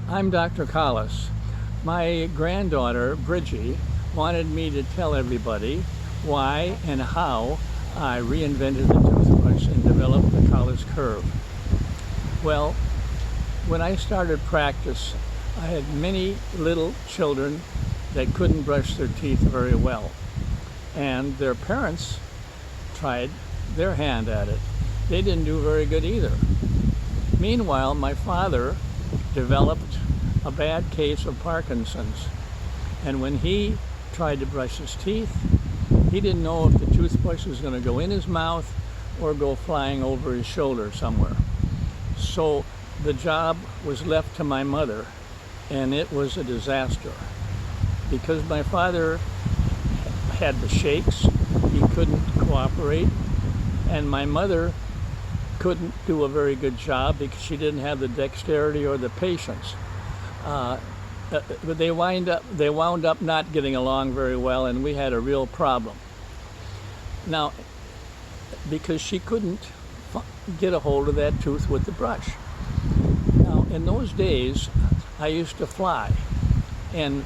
I'm Dr. Collis. My granddaughter, Bridgie, wanted me to tell everybody why and how I reinvented the toothbrush and developed the Collis curve. Well, when I started practice, I had many little children that couldn't brush their teeth very well. And their parents tried their hand at it. They didn't do very good either. Meanwhile, my father developed a bad case of Parkinson's. And when he tried to brush his teeth, he didn't know if the toothbrush was going to go in his mouth or go flying over his shoulder somewhere. So the job was left to my mother, and it was a disaster. Because my father had the shakes, he couldn't cooperate, and my mother couldn't do a very good job because she didn't have the dexterity or the patience. But they wound up not getting along very well, and we had a real problem. Now, because she couldn't get a hold of that tooth with the brush. Now, in those days, I used to fly, and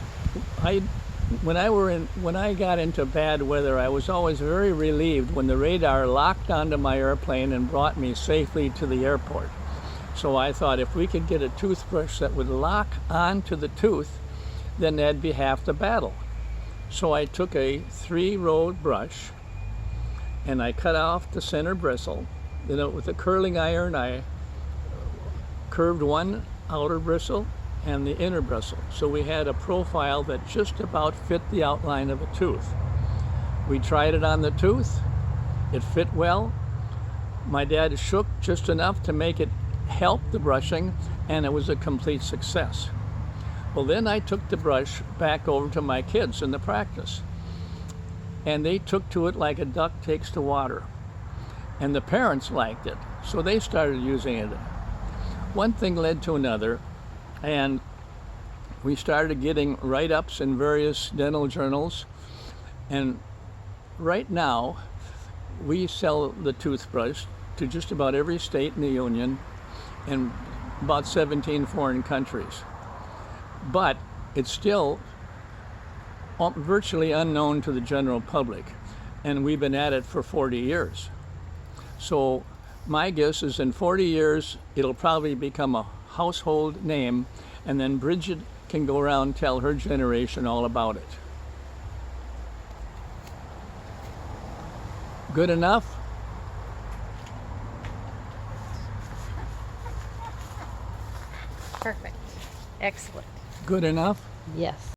when I got into bad weather, I was always very relieved when the radar locked onto my airplane and brought me safely to the airport. So I thought if we could get a toothbrush that would lock onto the tooth, then that'd be half the battle. So I took a 3-row brush and I cut off the center bristle. Then with a curling iron, I curved one outer bristle and the inner bristle. So we had a profile that just about fit the outline of a tooth. We tried it on the tooth. It fit well. My dad shook just enough to make it help the brushing, and it was a complete success. Well, then I took the brush back over to my kids in the practice, and they took to it like a duck takes to water. And the parents liked it, so they started using it. One thing led to another, and we started getting write-ups in various dental journals. And right now, we sell the toothbrush to just about every state in the Union and about 17 foreign countries. But it's still virtually unknown to the general public, and we've been at it for 40 years. So my guess is in 40 years, it'll probably become a household name, and then Bridget can go around and tell her generation all about it. Good enough? Perfect. Excellent. Good enough? Yes.